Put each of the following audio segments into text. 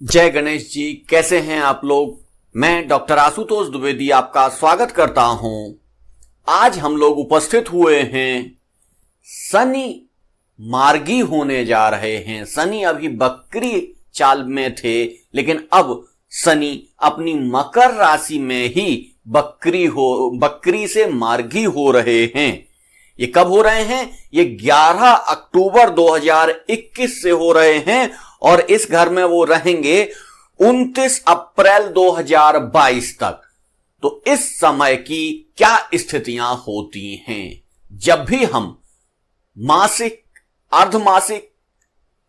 जय गणेश जी, कैसे हैं आप लोग। मैं डॉक्टर आशुतोष द्विवेदी आपका स्वागत करता हूं। आज हम लोग उपस्थित हुए हैं, शनि मार्गी होने जा रहे हैं। शनि अभी बकरी चाल में थे, लेकिन अब शनि अपनी मकर राशि में ही बकरी से मार्गी हो रहे हैं। ये कब हो रहे हैं? ये 11 अक्टूबर 2021 से हो रहे हैं और इस घर में वो रहेंगे 29 अप्रैल 2022 तक। तो इस समय की क्या स्थितियां होती हैं? जब भी हम मासिक, अर्धमासिक,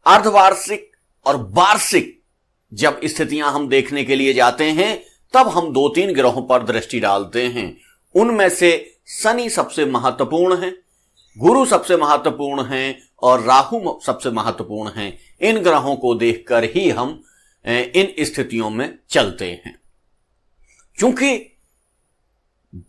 अर्धवार्षिक और वार्षिक जब स्थितियां हम देखने के लिए जाते हैं, तब हम 2-3 ग्रहों पर दृष्टि डालते हैं। उनमें से शनि सबसे महत्वपूर्ण है, गुरु सबसे महत्वपूर्ण है और राहु सबसे महत्वपूर्ण है। इन ग्रहों को देखकर ही हम इन स्थितियों में चलते हैं। क्योंकि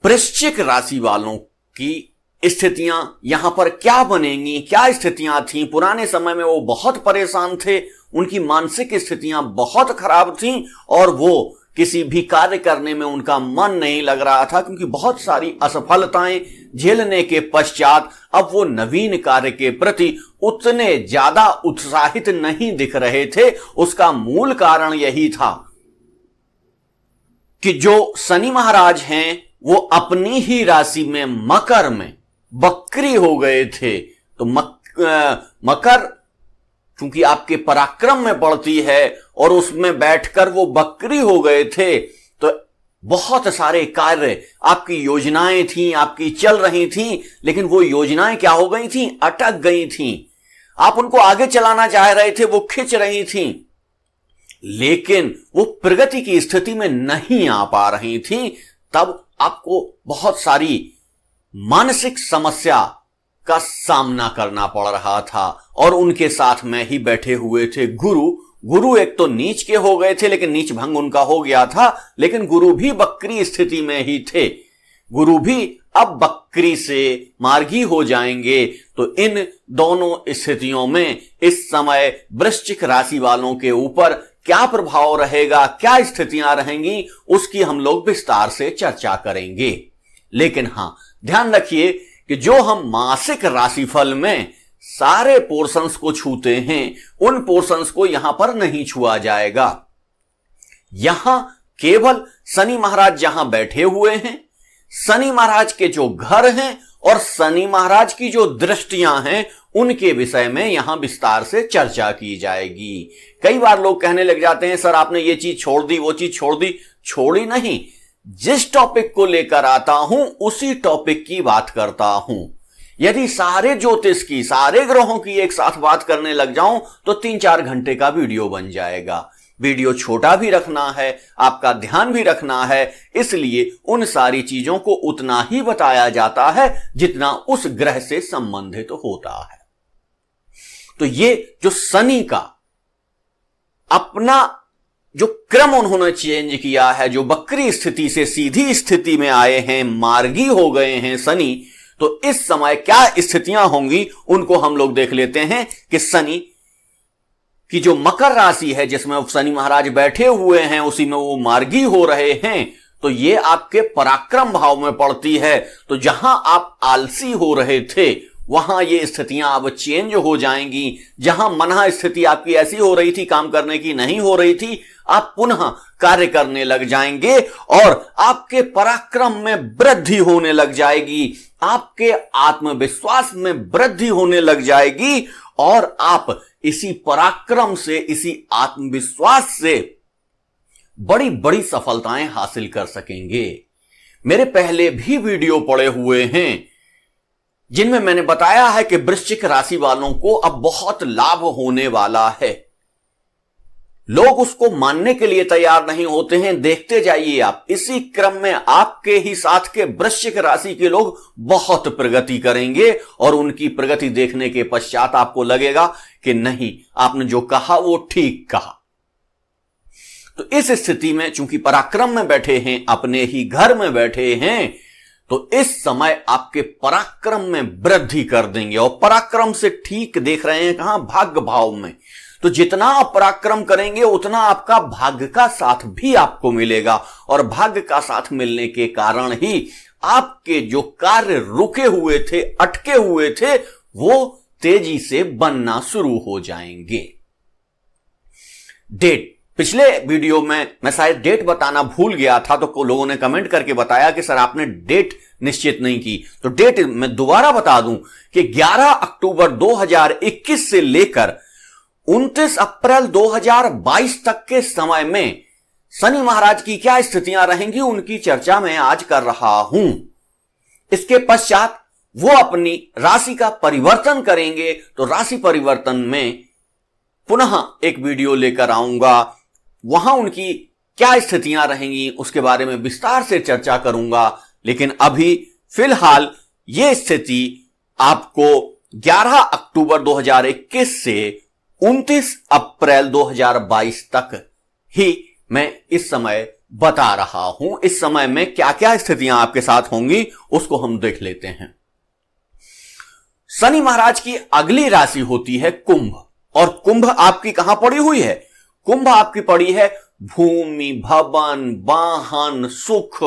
वृश्चिक राशि वालों की स्थितियां यहां पर क्या बनेंगी, क्या स्थितियां थीं। पुराने समय में वो बहुत परेशान थे, उनकी मानसिक स्थितियां बहुत खराब थीं और वो किसी भी कार्य करने में उनका मन नहीं लग रहा था, क्योंकि बहुत सारी असफलताएं झेलने के पश्चात अब वो नवीन कार्य के प्रति उतने ज्यादा उत्साहित नहीं दिख रहे थे। उसका मूल कारण यही था कि जो शनि महाराज हैं वो अपनी ही राशि में मकर में बकरी हो गए थे। तो मकर क्योंकि आपके पराक्रम में पड़ती है और उसमें बैठकर वो बकरी हो गए थे, तो बहुत सारे कार्य, आपकी योजनाएं थीं, आपकी चल रही थीं, लेकिन वो योजनाएं क्या हो गई थीं? अटक गई थीं। आप उनको आगे चलाना चाह रहे थे, वो खिंच रही थीं, लेकिन वो प्रगति की स्थिति में नहीं आ पा रही थीं। तब आपको बहुत सारी मानसिक समस्या का सामना करना पड़ रहा था और उनके साथ में ही बैठे हुए थे गुरु एक तो नीच के हो गए थे, लेकिन नीच भंग उनका हो गया था, लेकिन गुरु भी बकरी स्थिति में ही थे। गुरु भी अब बकरी से मार्गी हो जाएंगे। तो इन दोनों स्थितियों में इस समय वृश्चिक राशि वालों के ऊपर क्या प्रभाव रहेगा, क्या स्थितियां रहेंगी, उसकी हम लोग विस्तार से चर्चा करेंगे। लेकिन हां, ध्यान रखिए कि जो हम मासिक राशिफल में सारे पोर्शंस को छूते हैं, उन पोर्शंस को यहां पर नहीं छुआ जाएगा। यहां केवल शनि महाराज जहां बैठे हुए हैं, शनि महाराज के जो घर हैं और शनि महाराज की जो दृष्टियां हैं, उनके विषय में यहां विस्तार से चर्चा की जाएगी। कई बार लोग कहने लग जाते हैं, सर आपने ये चीज छोड़ दी, वो चीज छोड़ दी। छोड़ी नहीं, जिस टॉपिक को लेकर आता हूं उसी टॉपिक की बात करता हूं। यदि सारे ज्योतिष की, सारे ग्रहों की एक साथ बात करने लग जाऊं तो 3-4 घंटे का वीडियो बन जाएगा। वीडियो छोटा भी रखना है, आपका ध्यान भी रखना है, इसलिए उन सारी चीजों को उतना ही बताया जाता है जितना उस ग्रह से संबंधित होता है। तो ये जो शनि का अपना जो क्रम उन्होंने चेंज किया है, जो बकरी स्थिति से सीधी स्थिति में आए हैं, मार्गी हो गए हैं शनि, तो इस समय क्या स्थितियां होंगी उनको हम लोग देख लेते हैं कि शनि की जो मकर राशि है जिसमें शनि महाराज बैठे हुए हैं, उसी में वो मार्गी हो रहे हैं। तो ये आपके पराक्रम भाव में पड़ती है। तो जहां आप आलसी हो रहे थे, वहां ये स्थितियां अब चेंज हो जाएंगी। जहां मनः स्थिति आपकी ऐसी हो रही थी, काम करने की नहीं हो रही थी, आप पुनः कार्य करने लग जाएंगे और आपके पराक्रम में वृद्धि होने लग जाएगी, आपके आत्मविश्वास में वृद्धि होने लग जाएगी और आप इसी पराक्रम से, इसी आत्मविश्वास से बड़ी बड़ी सफलताएं हासिल कर सकेंगे। मेरे पहले भी वीडियो पड़े हुए हैं जिनमें मैंने बताया है कि वृश्चिक राशि वालों को अब बहुत लाभ होने वाला है। लोग उसको मानने के लिए तैयार नहीं होते हैं। देखते जाइए आप, इसी क्रम में आपके ही साथ के वृश्चिक राशि के लोग बहुत प्रगति करेंगे और उनकी प्रगति देखने के पश्चात आपको लगेगा कि नहीं, आपने जो कहा वो ठीक कहा। तो इस स्थिति में चूंकि पराक्रम में बैठे हैं, अपने ही घर में बैठे हैं, तो इस समय आपके पराक्रम में वृद्धि कर देंगे। और पराक्रम से ठीक देख रहे हैं कहां? भाग्य भाव में। तो जितना आप पराक्रम करेंगे उतना आपका भाग्य का साथ भी आपको मिलेगा, और भाग्य का साथ मिलने के कारण ही आपके जो कार्य रुके हुए थे, अटके हुए थे, वो तेजी से बनना शुरू हो जाएंगे। डेट, पिछले वीडियो में मैं शायद डेट बताना भूल गया था, तो लोगों ने कमेंट करके बताया कि सर आपने डेट निश्चित नहीं की। तो डेट मैं दोबारा बता दूं कि 11 अक्टूबर 2021 से लेकर 29 अप्रैल 2022 तक के समय में शनि महाराज की क्या स्थितियां रहेंगी, उनकी चर्चा मैं आज कर रहा हूं। इसके पश्चात वो अपनी राशि का परिवर्तन करेंगे, तो राशि परिवर्तन में पुनः एक वीडियो लेकर आऊंगा, वहां उनकी क्या स्थितियां रहेंगी उसके बारे में विस्तार से चर्चा करूंगा। लेकिन अभी फिलहाल यह स्थिति आपको 11 अक्टूबर 2021 से 29 अप्रैल 2022 तक ही मैं इस समय बता रहा हूं। इस समय में क्या क्या स्थितियां आपके साथ होंगी उसको हम देख लेते हैं। शनि महाराज की अगली राशि होती है कुंभ, और कुंभ आपकी कहां पड़ी हुई है? कुंभ आपकी पड़ी है भूमि, भवन, वाहन, सुख,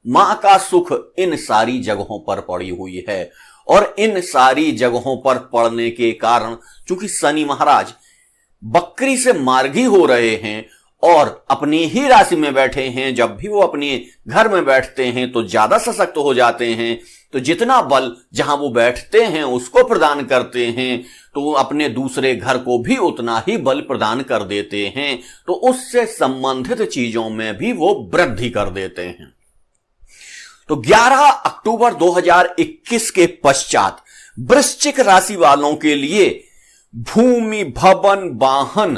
मां का सुख, इन सारी जगहों पर पड़ी हुई है। और इन सारी जगहों पर पड़ने के कारण चूंकि शनि महाराज बकरी से मार्गी हो रहे हैं और अपनी ही राशि में बैठे हैं, जब भी वो अपने घर में बैठते हैं तो ज्यादा सशक्त हो जाते हैं। तो जितना बल जहां वो बैठते हैं उसको प्रदान करते हैं, तो वो अपने दूसरे घर को भी उतना ही बल प्रदान कर देते हैं। तो उससे संबंधित चीजों में भी वो वृद्धि कर देते हैं। तो 11 अक्टूबर 2021 के पश्चात वृश्चिक राशि वालों के लिए भूमि, भवन, वाहन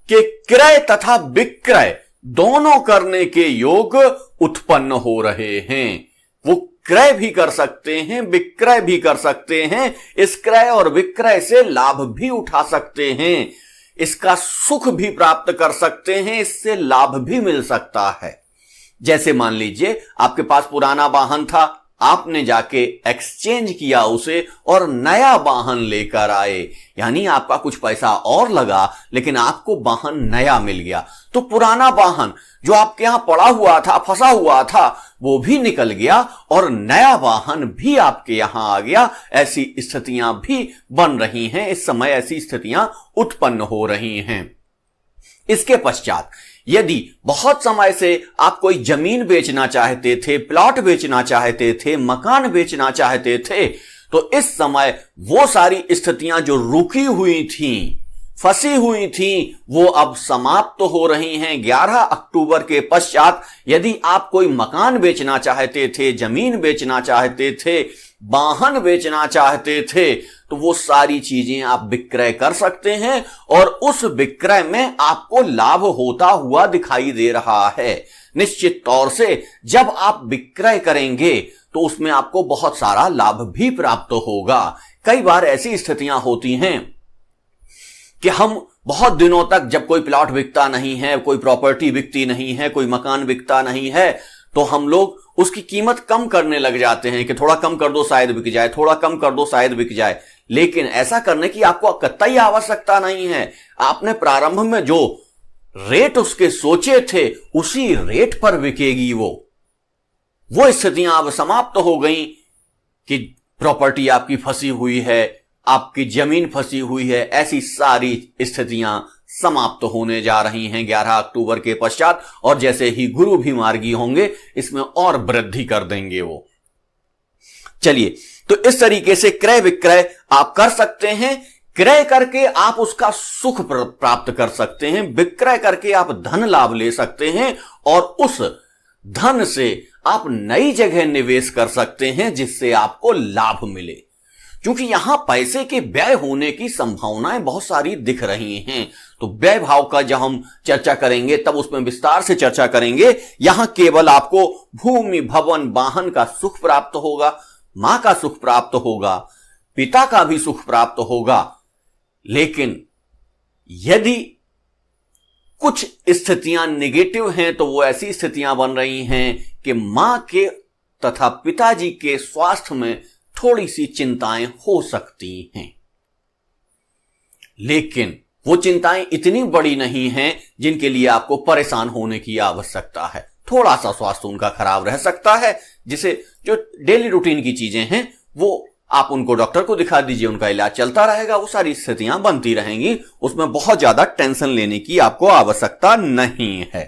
के क्रय तथा विक्रय दोनों करने के योग उत्पन्न हो रहे हैं। वो क्रय भी कर सकते हैं, विक्रय भी कर सकते हैं। इस क्रय और विक्रय से लाभ भी उठा सकते हैं, इसका सुख भी प्राप्त कर सकते हैं, इससे लाभ भी मिल सकता है। जैसे मान लीजिए आपके पास पुराना वाहन था, आपने जाके एक्सचेंज किया उसे और नया वाहन लेकर आए, यानी आपका कुछ पैसा और लगा लेकिन आपको वाहन नया मिल गया। तो पुराना वाहन जो आपके यहां पड़ा हुआ था, फंसा हुआ था, वो भी निकल गया और नया वाहन भी आपके यहां आ गया। ऐसी स्थितियां भी बन रही हैं, इस समय ऐसी स्थितियां उत्पन्न हो रही हैं। इसके पश्चात यदि बहुत समय से आप कोई जमीन बेचना चाहते थे, प्लॉट बेचना चाहते थे, मकान बेचना चाहते थे, तो इस समय वो सारी स्थितियां जो रुकी हुई थीं, फंसी हुई थीं, वो अब समाप्त हो रही हैं। 11 अक्टूबर के पश्चात यदि आप कोई मकान बेचना चाहते थे, जमीन बेचना चाहते थे, वाहन बेचना चाहते थे, तो वो सारी चीजें आप विक्रय कर सकते हैं और उस विक्रय में आपको लाभ होता हुआ दिखाई दे रहा है। निश्चित तौर से जब आप विक्रय करेंगे तो उसमें आपको बहुत सारा लाभ भी प्राप्त होगा। कई बार ऐसी स्थितियां होती हैं कि हम बहुत दिनों तक जब कोई प्लॉट बिकता नहीं है, कोई प्रॉपर्टी बिकती नहीं है, कोई मकान बिकता नहीं है, तो हम लोग उसकी कीमत कम करने लग जाते हैं कि थोड़ा कम कर दो शायद बिक जाए, थोड़ा कम कर दो शायद बिक जाए। लेकिन ऐसा करने की आपको कतई आवश्यकता नहीं है। आपने प्रारंभ में जो रेट उसके सोचे थे उसी रेट पर बिकेगी वो स्थितियां अब समाप्त हो गई कि प्रॉपर्टी आपकी फंसी हुई है, आपकी जमीन फंसी हुई है। ऐसी सारी स्थितियां समाप्त होने जा रही हैं 11 अक्टूबर के पश्चात, और जैसे ही गुरु भी मार्गी होंगे इसमें और वृद्धि कर देंगे वो। चलिए, तो इस तरीके से क्रय विक्रय आप कर सकते हैं। क्रय करके आप उसका सुख प्राप्त कर सकते हैं, विक्रय करके आप धन लाभ ले सकते हैं और उस धन से आप नई जगह निवेश कर सकते हैं जिससे आपको लाभ मिले। क्योंकि यहां पैसे के व्यय होने की संभावनाएं बहुत सारी दिख रही हैं, तो व्यय भाव का जब हम चर्चा करेंगे तब उसमें विस्तार से चर्चा करेंगे। यहां केवल आपको भूमि, भवन, वाहन का सुख प्राप्त होगा, मां का सुख प्राप्त होगा, पिता का भी सुख प्राप्त होगा। लेकिन यदि कुछ स्थितियां नेगेटिव हैं तो वो ऐसी स्थितियां बन रही हैं कि मां के तथा पिताजी के स्वास्थ्य में थोड़ी सी चिंताएं हो सकती हैं। लेकिन वो चिंताएं इतनी बड़ी नहीं हैं जिनके लिए आपको परेशान होने की आवश्यकता है। थोड़ा सा स्वास्थ्य उनका खराब रह सकता है, जिसे जो डेली रूटीन की चीजें हैं वो आप उनको डॉक्टर को दिखा दीजिए, उनका इलाज चलता रहेगा, वो सारी स्थितियां बनती रहेंगी, उसमें बहुत ज्यादा टेंशन लेने की आपको आवश्यकता नहीं है।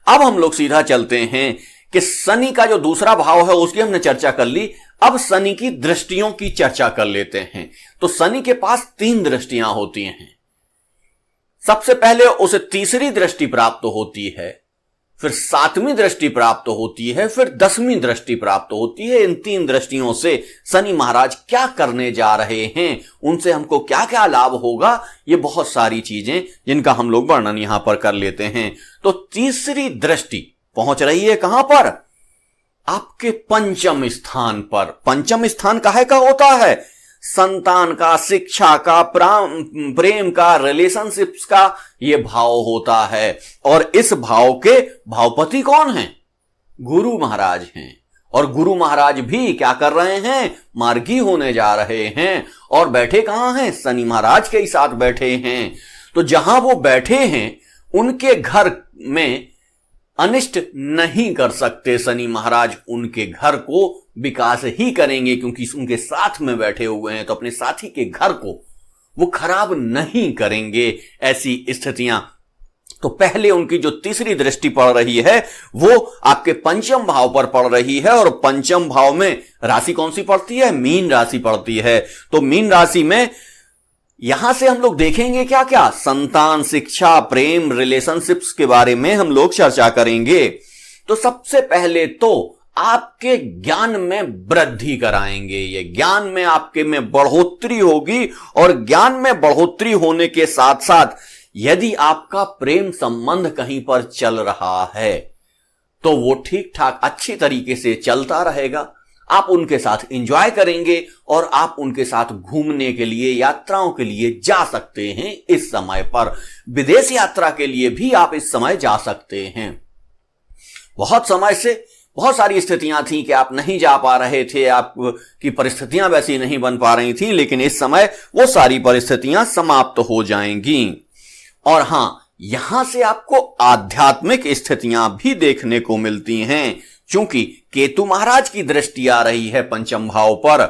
अब हम लोग सीधा चलते हैं कि शनि का जो दूसरा भाव है उसकी हमने चर्चा कर ली। अब शनि की दृष्टियों की चर्चा कर लेते हैं। तो शनि के पास 3 दृष्टियां होती हैं। सबसे पहले उसे तीसरी दृष्टि प्राप्त होती है, फिर 7वीं दृष्टि प्राप्त होती है, फिर 10वीं दृष्टि प्राप्त होती है। इन 3 दृष्टियों से शनि महाराज क्या करने जा रहे हैं, उनसे हमको क्या क्या लाभ होगा, ये बहुत सारी चीजें जिनका हम लोग वर्णन यहां पर कर लेते हैं। तो तीसरी दृष्टि पहुंच रही है कहां पर? आपके पंचम स्थान पर। पंचम स्थान काहे का होता है? संतान का, शिक्षा का, प्रेम का, रिलेशनशिप्स का ये भाव होता है। और इस भाव के भावपति कौन है? गुरु महाराज हैं। और गुरु महाराज भी क्या कर रहे हैं? मार्गी होने जा रहे हैं। और बैठे कहां हैं? शनि महाराज के ही साथ बैठे हैं। तो जहां वो बैठे हैं उनके घर में अनिष्ट नहीं कर सकते शनि महाराज, उनके घर को विकास ही करेंगे, क्योंकि उनके साथ में बैठे हुए हैं। तो अपने साथी के घर को वो खराब नहीं करेंगे, ऐसी स्थितियां। तो पहले उनकी जो तीसरी दृष्टि पड़ रही है वो आपके पंचम भाव पर पड़ रही है। और पंचम भाव में राशि कौन सी पड़ती है? मीन राशि पड़ती है। तो मीन राशि में यहां से हम लोग देखेंगे क्या क्या? संतान, शिक्षा, प्रेम, रिलेशनशिप्स के बारे में हम लोग चर्चा करेंगे। तो सबसे पहले तो आपके ज्ञान में वृद्धि कराएंगे। ये ज्ञान में आपके में बढ़ोतरी होगी। और ज्ञान में बढ़ोतरी होने के साथ साथ यदि आपका प्रेम संबंध कहीं पर चल रहा है तो वो ठीक ठाक अच्छी तरीके से चलता रहेगा। आप उनके साथ एंजॉय करेंगे और आप उनके साथ घूमने के लिए, यात्राओं के लिए जा सकते हैं। इस समय पर विदेश यात्रा के लिए भी आप इस समय जा सकते हैं। बहुत समय से बहुत सारी स्थितियां थी कि आप नहीं जा पा रहे थे, आपकी परिस्थितियां वैसी नहीं बन पा रही थी, लेकिन इस समय वो सारी परिस्थितियां समाप्त हो जाएंगी। और हां, यहां से आपको आध्यात्मिक स्थितियां भी देखने को मिलती हैं, क्योंकि केतु महाराज की दृष्टि आ रही है पंचम भाव पर।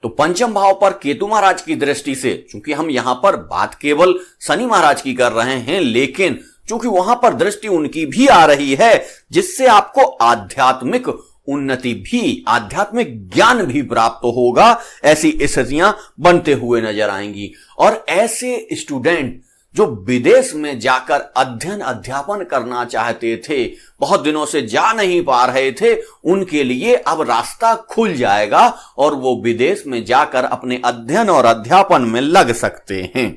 तो पंचम भाव पर केतु महाराज की दृष्टि से, चूंकि हम यहां पर बात केवल शनि महाराज की कर रहे हैं, लेकिन चूंकि वहां पर दृष्टि उनकी भी आ रही है, जिससे आपको आध्यात्मिक उन्नति भी, आध्यात्मिक ज्ञान भी प्राप्त होगा, ऐसी स्थितियां बनते हुए नजर आएंगी। और ऐसे स्टूडेंट जो विदेश में जाकर अध्ययन अध्यापन करना चाहते थे, बहुत दिनों से जा नहीं पा रहे थे, उनके लिए अब रास्ता खुल जाएगा और वो विदेश में जाकर अपने अध्ययन और अध्यापन में लग सकते हैं।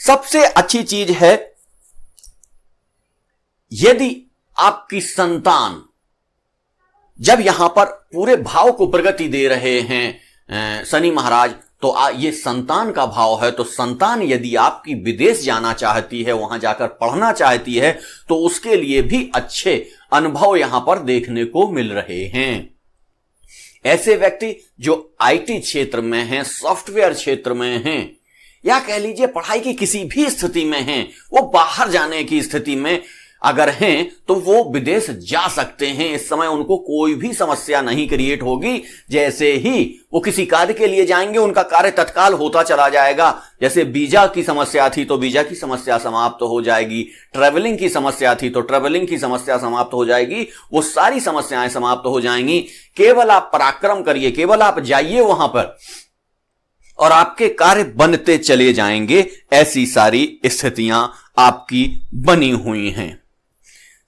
सबसे अच्छी चीज है, यदि आपकी संतान जब यहां पर पूरे भाव को प्रगति दे रहे हैं शनि महाराज, तो ये संतान का भाव है। तो संतान यदि आपकी विदेश जाना चाहती है, वहां जाकर पढ़ना चाहती है, तो उसके लिए भी अच्छे अनुभव यहां पर देखने को मिल रहे हैं। ऐसे व्यक्ति जो आईटी क्षेत्र में हैं, सॉफ्टवेयर क्षेत्र में हैं, या कह लीजिए पढ़ाई की किसी भी स्थिति में हैं, वो बाहर जाने की स्थिति में अगर हैं तो वो विदेश जा सकते हैं। इस समय उनको कोई भी समस्या नहीं क्रिएट होगी। जैसे ही वो किसी कार्य के लिए जाएंगे, उनका कार्य तत्काल होता चला जाएगा। जैसे वीजा की समस्या थी तो वीजा की समस्या समाप्त हो जाएगी, ट्रैवलिंग की समस्या थी तो ट्रैवलिंग की समस्या समाप्त हो जाएगी, वो सारी समस्याएं समाप्त हो जाएंगी। केवल आप पराक्रम करिए, केवल आप जाइए वहां पर और आपके कार्य बनते चले जाएंगे। ऐसी सारी स्थितियां आपकी बनी हुई हैं।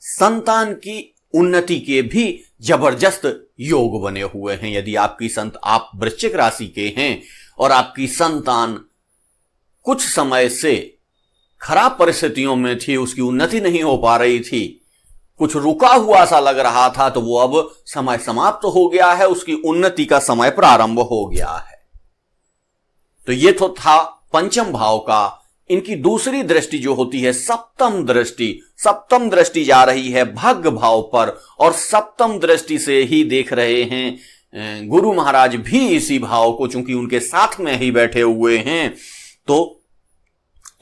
संतान की उन्नति के भी जबरदस्त योग बने हुए हैं। यदि आप वृश्चिक राशि के हैं और आपकी संतान कुछ समय से खराब परिस्थितियों में थी, उसकी उन्नति नहीं हो पा रही थी, कुछ रुका हुआ सा लग रहा था, तो वो अब समय समाप्त हो गया है, उसकी उन्नति का समय प्रारंभ हो गया है। तो ये तो था पंचम भाव का। इनकी दूसरी दृष्टि जो होती है सप्तम दृष्टि जा रही है भाग्य भाव पर, और सप्तम दृष्टि से ही देख रहे हैं गुरु महाराज भी इसी भाव को, चूंकि उनके साथ में ही बैठे हुए हैं। तो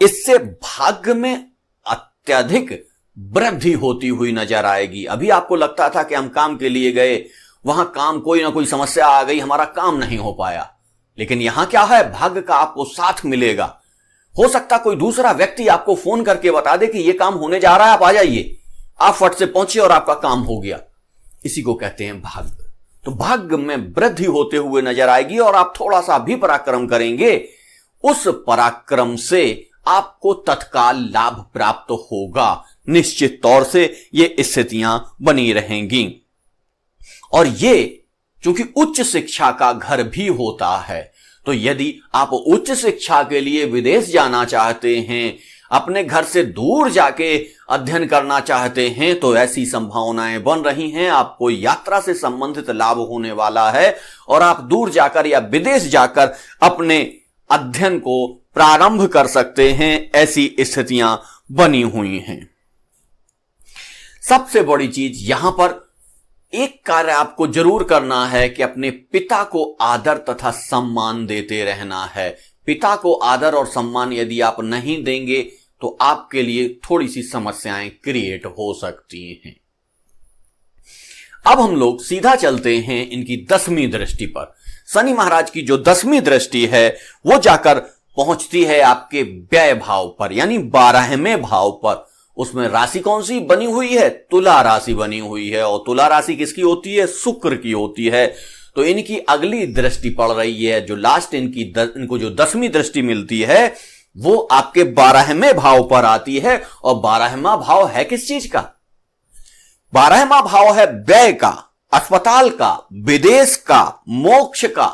इससे भाग्य में अत्यधिक वृद्धि होती हुई नजर आएगी। अभी आपको लगता था कि हम काम के लिए गए, वहां काम कोई ना कोई समस्या आ गई, हमारा काम नहीं हो पाया, लेकिन यहां क्या है, भाग्य का आपको साथ मिलेगा। हो सकता कोई दूसरा व्यक्ति आपको फोन करके बता दे कि यह काम होने जा रहा है, आप आ जाइए, आप फट से पहुंचे और आपका काम हो गया। इसी को कहते हैं भाग्य। तो भाग्य में वृद्धि होते हुए नजर आएगी और आप थोड़ा सा भी पराक्रम करेंगे, उस पराक्रम से आपको तत्काल लाभ प्राप्त होगा। निश्चित तौर से ये स्थितियां बनी रहेंगी। और ये क्योंकि उच्च शिक्षा का घर भी होता है, तो यदि आप उच्च शिक्षा के लिए विदेश जाना चाहते हैं, अपने घर से दूर जाके अध्ययन करना चाहते हैं, तो ऐसी संभावनाएं बन रही हैं। आपको यात्रा से संबंधित लाभ होने वाला है और आप दूर जाकर या विदेश जाकर अपने अध्ययन को प्रारंभ कर सकते हैं। ऐसी स्थितियां बनी हुई हैं। सबसे बड़ी चीज यहां पर एक कार्य आपको जरूर करना है कि अपने पिता को आदर तथा सम्मान देते रहना है। पिता को आदर और सम्मान यदि आप नहीं देंगे तो आपके लिए थोड़ी सी समस्याएं क्रिएट हो सकती हैं। अब हम लोग सीधा चलते हैं इनकी 10वीं दृष्टि पर। शनि महाराज की जो 10वीं दृष्टि है वो जाकर पहुंचती है आपके व्यय भाव पर, यानी 12वें भाव पर। उसमें राशि कौन सी बनी हुई है, तुला राशि बनी हुई है। और तुला राशि किसकी होती है, शुक्र की होती है। तो इनकी अगली दृष्टि पड़ रही है, जो लास्ट इनको जो 10वीं दृष्टि मिलती है वो आपके 12वें भाव पर आती है। और 12वां भाव है किस चीज का, 12वां भाव है व्यय का, अस्पताल का, विदेश का, मोक्ष का।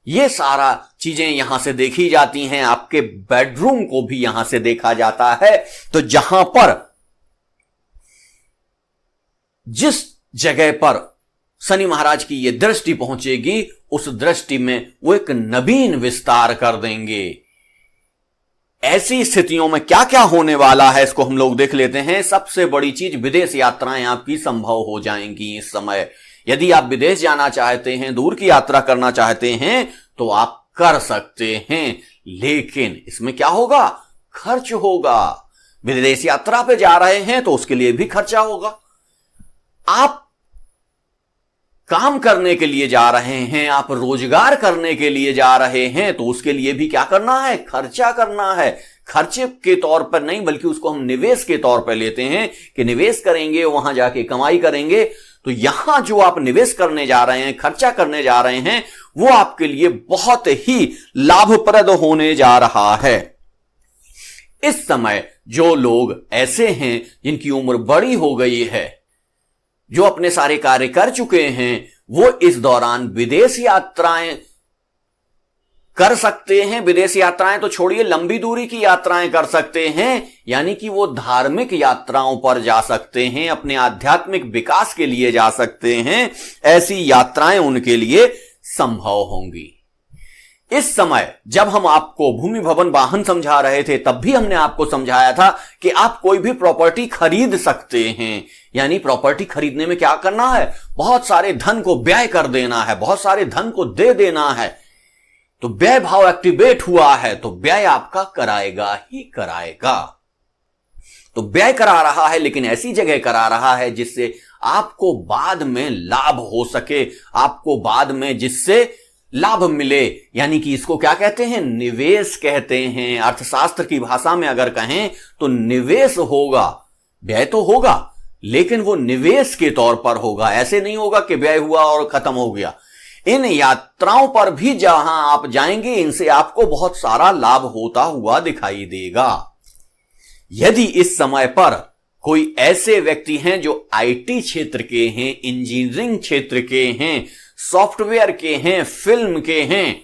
ये सारा चीजें यहां से देखी जाती हैं। आपके बेडरूम को भी यहां से देखा जाता है। तो जहां पर जिस जगह पर शनि महाराज की यह दृष्टि पहुंचेगी, उस दृष्टि में वो एक नवीन विस्तार कर देंगे। ऐसी स्थितियों में क्या क्या होने वाला है इसको हम लोग देख लेते हैं। सबसे बड़ी चीज, विदेश यात्राएं आपकी संभव हो जाएंगी इस समय। यदि आप विदेश जाना चाहते हैं, दूर की यात्रा करना चाहते हैं, तो आप कर सकते हैं, लेकिन इसमें क्या होगा, खर्च होगा। विदेश यात्रा पे जा रहे हैं तो उसके लिए भी खर्चा होगा। आप काम करने के लिए जा रहे हैं, आप रोजगार करने के लिए जा रहे हैं, तो उसके लिए भी क्या करना है, खर्चा करना है। खर्चे के तौर पर नहीं, बल्कि उसको हम निवेश के तौर पर लेते हैं कि निवेश करेंगे, वहां जाके कमाई करेंगे। तो यहां जो आप निवेश करने जा रहे हैं, खर्चा करने जा रहे हैं, वो आपके लिए बहुत ही लाभप्रद होने जा रहा है। इस समय जो लोग ऐसे हैं जिनकी उम्र बड़ी हो गई है, जो अपने सारे कार्य कर चुके हैं, वो इस दौरान विदेश यात्राएं कर सकते हैं। विदेश यात्राएं तो छोड़िए, लंबी दूरी की यात्राएं कर सकते हैं, यानी कि वो धार्मिक यात्राओं पर जा सकते हैं, अपने आध्यात्मिक विकास के लिए जा सकते हैं। ऐसी यात्राएं उनके लिए संभव होंगी। इस समय जब हम आपको भूमि भवन वाहन समझा रहे थे, तब भी हमने आपको समझाया था कि आप कोई भी प्रॉपर्टी खरीद सकते हैं। यानी प्रॉपर्टी खरीदने में क्या करना है, बहुत सारे धन को व्यय कर देना है, बहुत सारे धन को दे देना है। तो व्यय भाव एक्टिवेट हुआ है, तो व्यय आपका कराएगा ही कराएगा। तो व्यय करा रहा है, लेकिन ऐसी जगह करा रहा है जिससे आपको बाद में लाभ हो सके, आपको बाद में जिससे लाभ मिले। यानी कि इसको क्या कहते हैं, निवेश कहते हैं। अर्थशास्त्र की भाषा में अगर कहें तो निवेश होगा। व्यय तो होगा, लेकिन वो निवेश के तौर पर होगा। ऐसे नहीं होगा कि व्यय हुआ और खत्म हो गया। इन यात्राओं पर भी जहां आप जाएंगे, इनसे आपको बहुत सारा लाभ होता हुआ दिखाई देगा। यदि इस समय पर कोई ऐसे व्यक्ति हैं जो आईटी क्षेत्र के हैं, इंजीनियरिंग क्षेत्र के हैं, सॉफ्टवेयर के हैं, फिल्म के हैं,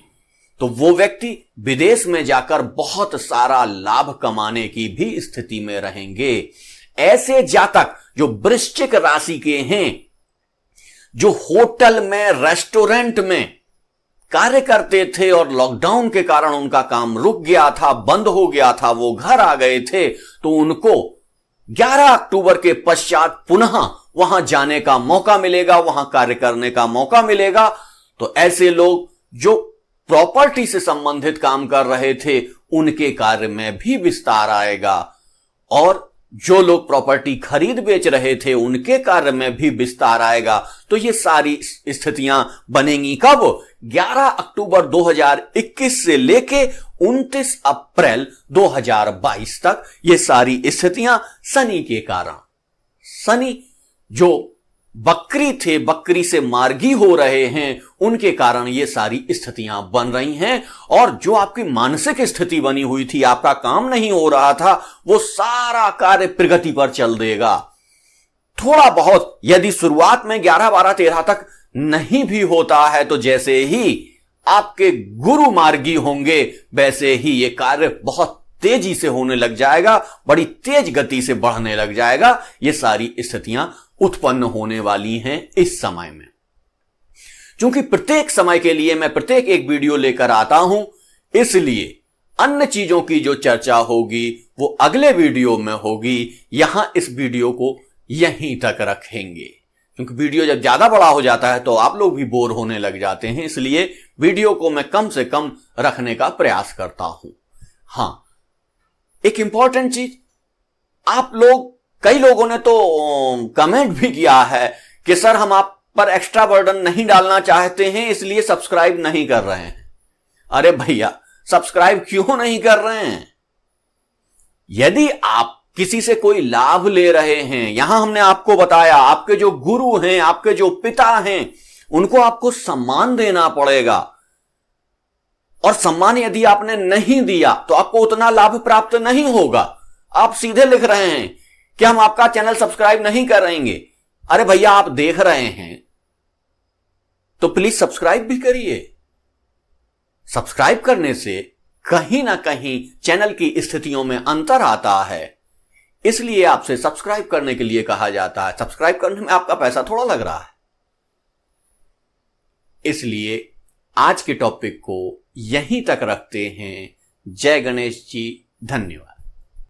तो वो व्यक्ति विदेश में जाकर बहुत सारा लाभ कमाने की भी स्थिति में रहेंगे। ऐसे जातक जो वृश्चिक राशि के हैं, जो होटल में, रेस्टोरेंट में कार्य करते थे और लॉकडाउन के कारण उनका काम रुक गया था, बंद हो गया था, वो घर आ गए थे, तो उनको 11 अक्टूबर के पश्चात पुनः वहां जाने का मौका मिलेगा, वहां कार्य करने का मौका मिलेगा। तो ऐसे लोग जो प्रॉपर्टी से संबंधित काम कर रहे थे, उनके कार्य में भी विस्तार आएगा, और जो लोग प्रॉपर्टी खरीद बेच रहे थे उनके कार्य में भी विस्तार आएगा। तो ये सारी स्थितियां बनेंगी कब? 11 अक्टूबर 2021 से लेके 29 अप्रैल 2022 तक ये सारी स्थितियां शनि के कारण, शनि जो बकरी थे, बकरी से मार्गी हो रहे हैं, उनके कारण ये सारी स्थितियां बन रही हैं। और जो आपकी मानसिक स्थिति बनी हुई थी, आपका काम नहीं हो रहा था, वो सारा कार्य प्रगति पर चल देगा। थोड़ा बहुत यदि शुरुआत में 11, 12, 13 तक नहीं भी होता है, तो जैसे ही आपके गुरु मार्गी होंगे वैसे ही ये कार्य बहुत तेजी से होने लग जाएगा, बड़ी तेज गति से बढ़ने लग जाएगा। ये सारी स्थितियां उत्पन्न होने वाली हैं इस समय में। क्योंकि प्रत्येक समय के लिए मैं प्रत्येक एक वीडियो लेकर आता हूं, इसलिए अन्य चीजों की जो चर्चा होगी वो अगले वीडियो में होगी। यहां इस वीडियो को यहीं तक रखेंगे, क्योंकि वीडियो जब ज्यादा बड़ा हो जाता है तो आप लोग भी बोर होने लग जाते हैं, इसलिए वीडियो को मैं कम से कम रखने का प्रयास करता हूं। हां, एक इंपॉर्टेंट चीज, आप लोग, कई लोगों ने तो कमेंट भी किया है कि सर हम आप पर एक्स्ट्रा बर्डन नहीं डालना चाहते हैं, इसलिए सब्सक्राइब नहीं कर रहे हैं। अरे भैया, सब्सक्राइब क्यों नहीं कर रहे हैं? यदि आप किसी से कोई लाभ ले रहे हैं, यहां हमने आपको बताया, आपके जो गुरु हैं, आपके जो पिता हैं, उनको आपको सम्मान देना पड़ेगा। और सम्मान यदि आपने नहीं दिया तो आपको उतना लाभ प्राप्त नहीं होगा। आप सीधे लिख रहे हैं कि हम आपका चैनल सब्सक्राइब नहीं करेंगे। अरे भैया, आप देख रहे हैं तो प्लीज सब्सक्राइब भी करिए। सब्सक्राइब करने से कहीं ना कहीं चैनल की स्थितियों में अंतर आता है, इसलिए आपसे सब्सक्राइब करने के लिए कहा जाता है। सब्सक्राइब करने में आपका पैसा थोड़ा लग रहा है। इसलिए आज के टॉपिक को यहीं तक रखते हैं। जय गणेश जी, धन्यवाद।